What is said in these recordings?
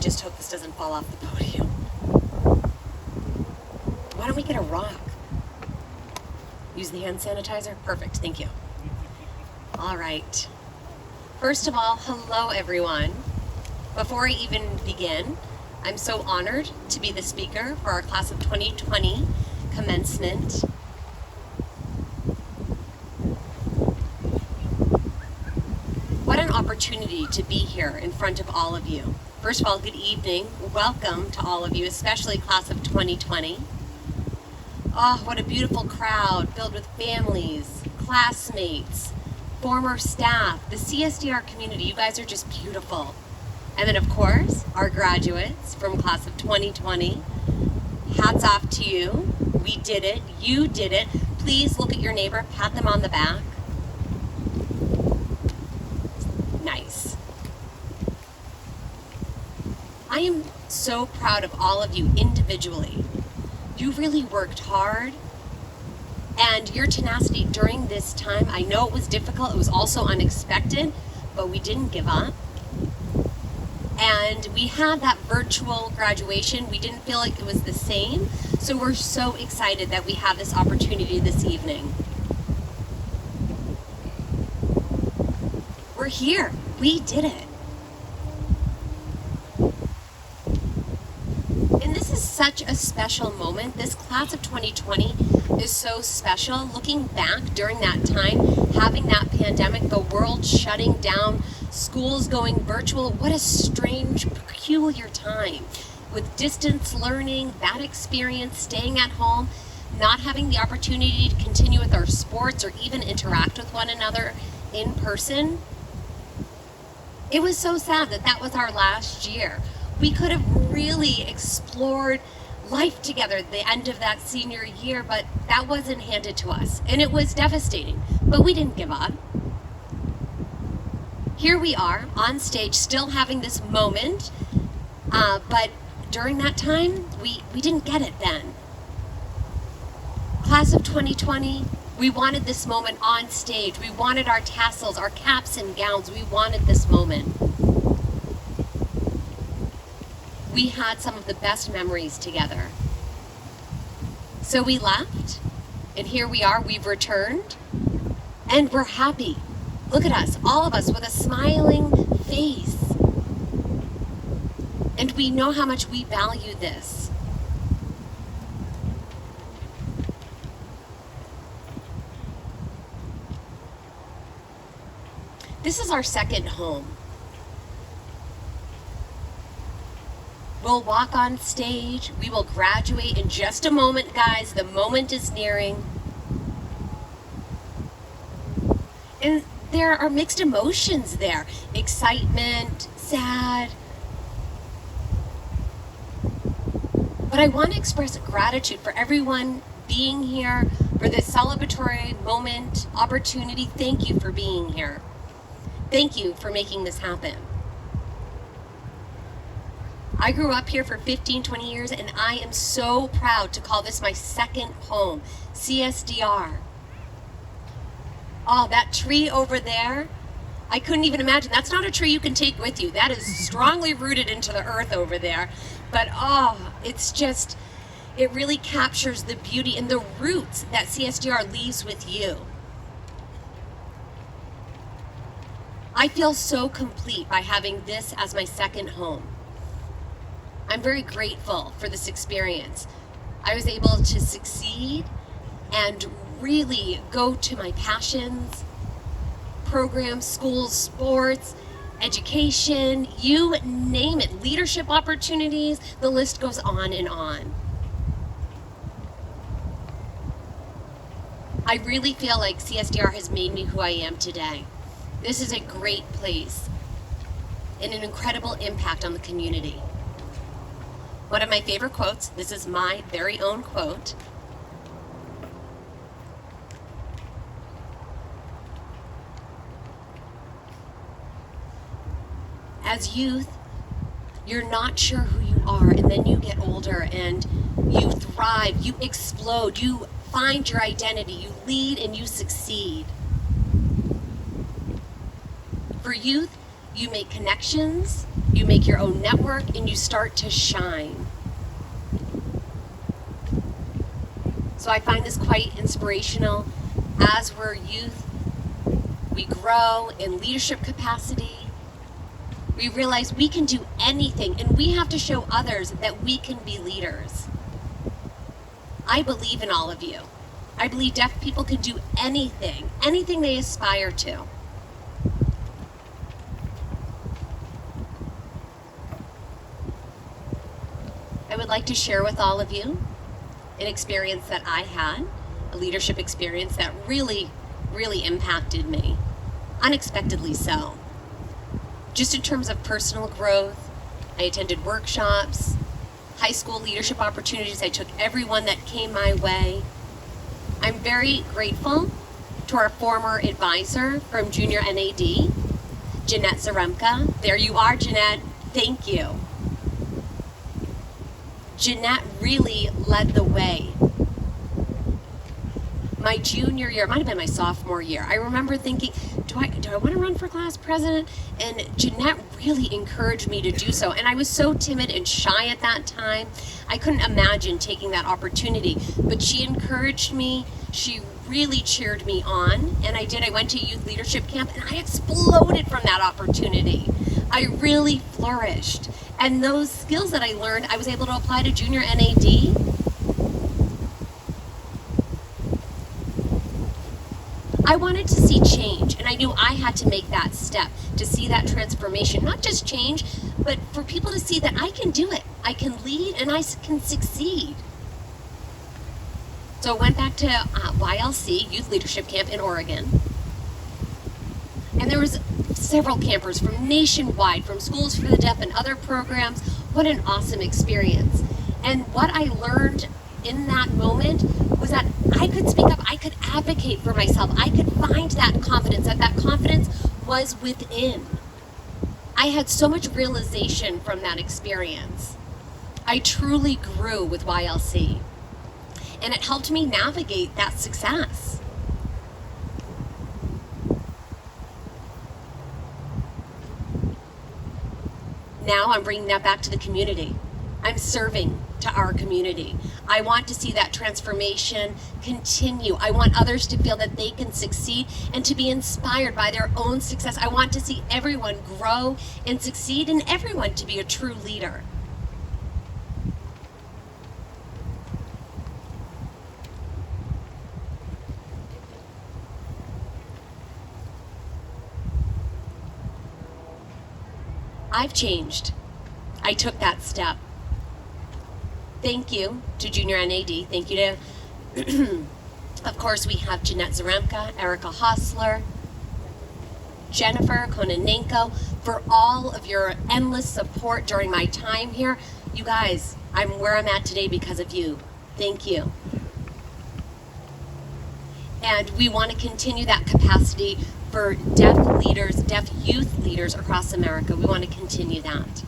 just hope this doesn't fall off the podium. Why don't we get a rock? Use the hand sanitizer? Perfect, thank you. All right. First of all, hello everyone. Before I even begin, I'm so honored to be the speaker for our class of 2020 commencement. What an opportunity to be here in front of all of you. First of all, good evening. Welcome to all of you, especially class of 2020. Oh, what a beautiful crowd filled with families, classmates, former staff, the CSDR community. You guys are just beautiful. And then, of course, our graduates from class of 2020. Hats off to you. We did it. You did it. Please look at your neighbor, pat them on the back. Nice. I am so proud of all of you individually. You really worked hard, and your tenacity during this time, I know it was difficult, it was also unexpected, but we didn't give up. And we had that virtual graduation. We didn't feel like it was the same, so we're so excited that we have this opportunity this evening. We're here. We did it. And this is such a special moment. This class of 2020 is so special. Looking back during that time, having that pandemic, the world shutting down, schools going virtual, what a strange, peculiar time. With distance learning, that experience, staying at home, not having the opportunity to continue with our sports or even interact with one another in person. It was so sad that that was our last year. We could have really explored life together at the end of that senior year, but that wasn't handed to us, and it was devastating, but we didn't give up. Here we are on stage still having this moment, but during that time, we didn't get it then. Class of 2020, we wanted this moment on stage. We wanted our tassels, our caps and gowns. We wanted this moment. We had some of the best memories together. So we left, and here we are, we've returned, and we're happy. Look at us, all of us with a smiling face. And we know how much we value this. This is our second home. We'll walk on stage. We will graduate in just a moment, guys. The moment is nearing. And there are mixed emotions there. Excitement, sad. But I want to express gratitude for everyone being here, for this celebratory moment, opportunity. Thank you for being here. Thank you for making this happen. I grew up here for 15, 20 years, and I am so proud to call this my second home, CSDR. Oh, that tree over there, I couldn't even imagine. That's not a tree you can take with you. That is strongly rooted into the earth over there. But oh, it's just, it really captures the beauty and the roots that CSDR leaves with you. I feel so complete by having this as my second home. I'm very grateful for this experience. I was able to succeed and really go to my passions, programs, schools, sports, education, you name it, leadership opportunities, the list goes on and on. I really feel like CSDR has made me who I am today. This is a great place and an incredible impact on the community. One of my favorite quotes, this is my very own quote. As youth, you're not sure who you are, and then you get older and you thrive, you explode, you find your identity, you lead and you succeed. For youth, you make connections, you make your own network, and you start to shine. So I find this quite inspirational. As we're youth, we grow in leadership capacity. We realize we can do anything, and we have to show others that we can be leaders. I believe in all of you. I believe deaf people can do anything they aspire to. I would like to share with all of you an experience that I had, a leadership experience that really impacted me, unexpectedly so. Just in terms of personal growth, I attended workshops, high school leadership opportunities. I took every one that came my way. I'm very grateful to our former advisor from Junior NAD, Jeanette Zaremka. There you are, Jeanette. Thank you. Jeanette really led the way. My junior year, it might have been my sophomore year, I remember thinking, do I want to run for class president? And Jeanette really encouraged me to do so. And I was so timid and shy at that time. I couldn't imagine taking that opportunity. But she encouraged me. She really cheered me on. And I did. I went to youth leadership camp and I exploded from that opportunity. I really flourished. And those skills that I learned, I was able to apply to Junior NAD. I wanted to see change, and I knew I had to make that step to see that transformation, not just change, but for people to see that I can do it. I can lead and I can succeed. So I went back to YLC, Youth Leadership Camp in Oregon. And there was several campers from nationwide, from Schools for the Deaf and other programs. What an awesome experience. And what I learned in that moment was that I could speak up, I could advocate for myself, I could find that confidence, that confidence was within. I had so much realization from that experience. I truly grew with YLC, and it helped me navigate that success. Now I'm bringing that back to the community. I'm serving to our community. I want to see that transformation continue. I want others to feel that they can succeed and to be inspired by their own success. I want to see everyone grow and succeed and everyone to be a true leader. I've changed. I took that step. Thank you to Junior NAD. Thank you to, of course, we have Jeanette Zaremka, Erica Hostler, Jennifer Kononenko, for all of your endless support during my time here. You guys, I'm where I'm at today because of you. Thank you. And we want to continue that capacity for deaf leaders, deaf youth leaders across America. We want to continue that.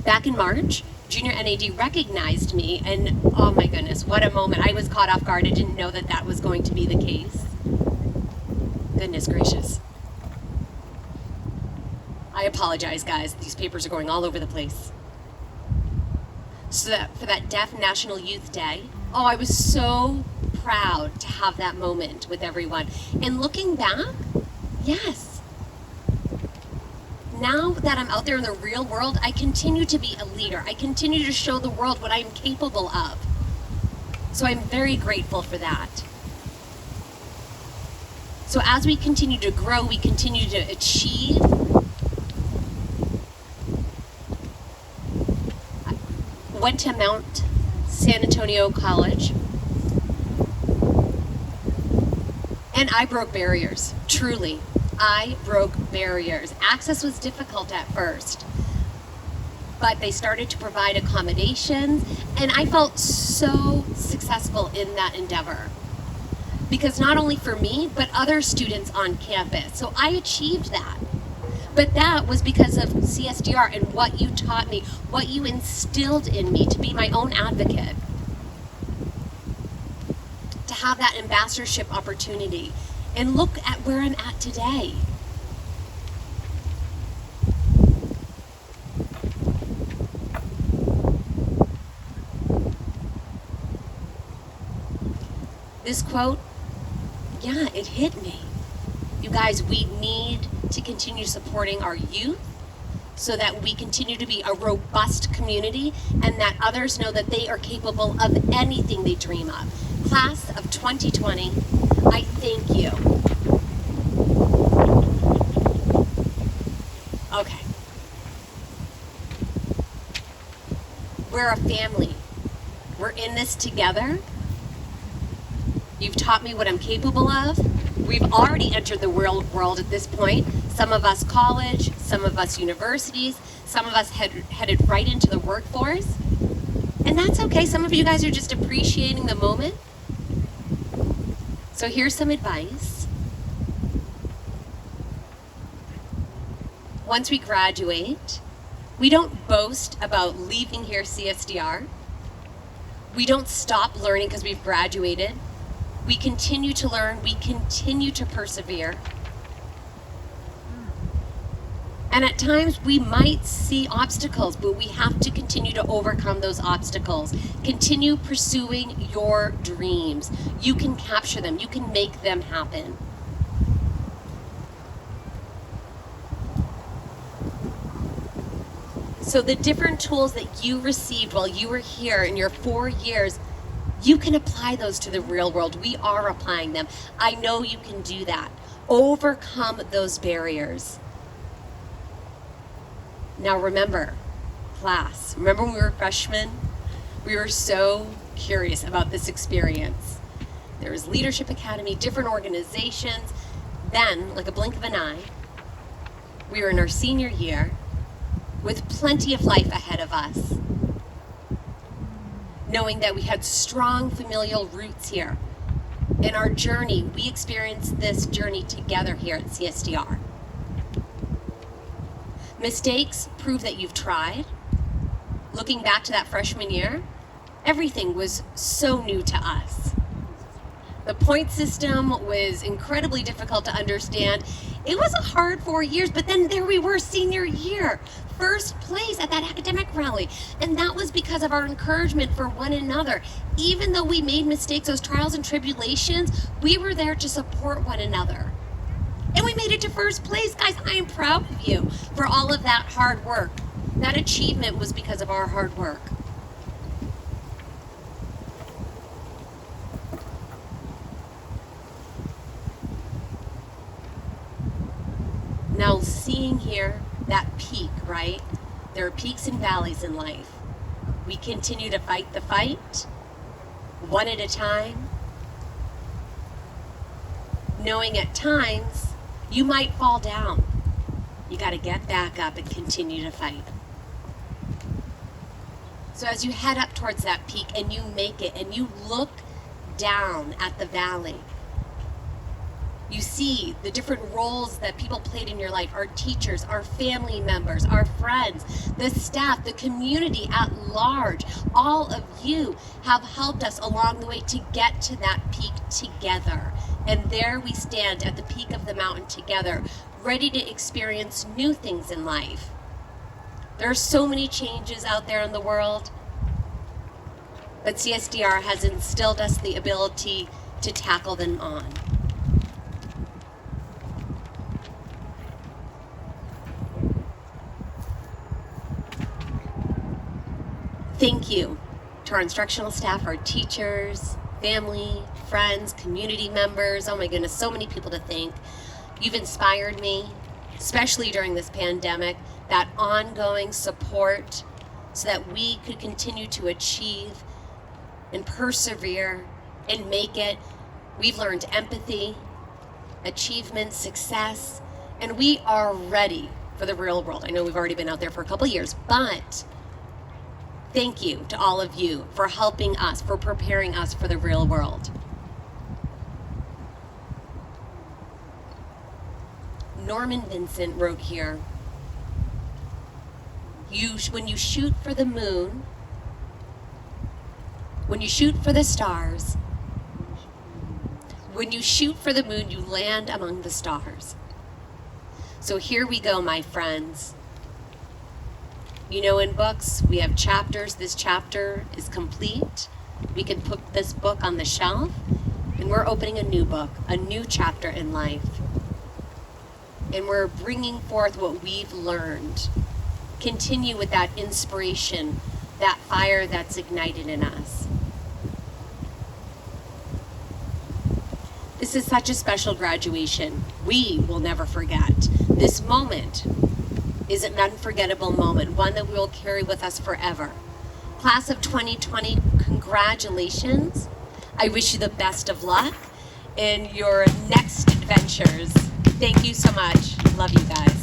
Back in March, Junior NAD recognized me, and oh my goodness, what a moment. I was caught off guard. I didn't know that that was going to be the case. Goodness gracious. I apologize, guys. These papers are going all over the place. So that for that Deaf National Youth Day, oh, I was so proud to have that moment with everyone. And looking back, yes. Now that I'm out there in the real world, I continue to be a leader. I continue to show the world what I'm capable of. So I'm very grateful for that. So as we continue to grow, we continue to achieve. I went to Mount San Antonio College, and I broke barriers, truly. I broke barriers. Access was difficult at first, but they started to provide accommodations, and I felt so successful in that endeavor. Because not only for me, but other students on campus. So I achieved that. But that was because of CSDR and what you taught me, what you instilled in me to be my own advocate. To have that ambassadorship opportunity. And look at where I'm at today. this quote, yeah, it hit me. You guys, we need to continue supporting our youth so that we continue to be a robust community and that others know that they are capable of anything they dream of. Class of 2020, I thank you. Okay. We're a family. We're in this together. You've taught me what I'm capable of. We've already entered the world at this point. Some of us college, some of us universities, some of us headed right into the workforce. And that's okay. Some of you guys are just appreciating the moment. So here's some advice. Once we graduate, we don't boast about leaving here CSDR. We don't stop learning because we've graduated. We continue to learn, we continue to persevere. And at times we might see obstacles, but we have to continue to overcome those obstacles. Continue pursuing your dreams. You can capture them, you can make them happen. So the different tools that you received while you were here in your 4 years, you can apply those to the real world. We are applying them. I know you can do that. Overcome those barriers. Now remember, class, remember when we were freshmen? We were so curious about this experience. There was Leadership Academy, different organizations. Then, like a blink of an eye, we were in our senior year with plenty of life ahead of us, knowing that we had strong familial roots here. In our journey, we experienced this journey together here at CSDR. Mistakes prove that you've tried. Looking back to that freshman year, everything was so new to us. The point system was incredibly difficult to understand. It was a hard 4 years, but then there we were senior year, first place at that academic rally. And that was because of our encouragement for one another. Even though we made mistakes, those trials and tribulations, we were there to support one another. And we made it to first place. Guys, I am proud of you for all of that hard work. That achievement was because of our hard work. Now, seeing here that peak, right? There are peaks and valleys in life. We continue to fight the fight, one at a time, knowing at times you might fall down. You got to get back up and continue to fight. So as you head up towards that peak and you make it and you look down at the valley, you see the different roles that people played in your life, our teachers, our family members, our friends, the staff, the community at large. All of you have helped us along the way to get to that peak together. And there we stand at the peak of the mountain together, ready to experience new things in life. There are so many changes out there in the world, but CSDR has instilled us the ability to tackle them on. Thank you to our instructional staff, our teachers, family, friends, community members. Oh my goodness, so many people to thank. You've inspired me, especially during this pandemic, that ongoing support so that we could continue to achieve and persevere and make it. We've learned empathy, achievement, success, and we are ready for the real world. I know we've already been out there for a couple of years, but thank you to all of you for helping us, for preparing us for the real world. Norman Vincent wrote here, when you shoot for the moon, when you shoot for the stars, when you shoot for the moon, you land among the stars. So here we go, my friends. You know, in books, we have chapters. This chapter is complete. We can put this book on the shelf And we're opening a new book, a new chapter in life. And we're bringing forth what we've learned. Continue with that inspiration, that fire that's ignited in us. This is such a special graduation. We will never forget. This moment is an unforgettable moment, one that we will carry with us forever. Class of 2020, congratulations. I wish you the best of luck in your next adventures. Thank you so much. Love you guys.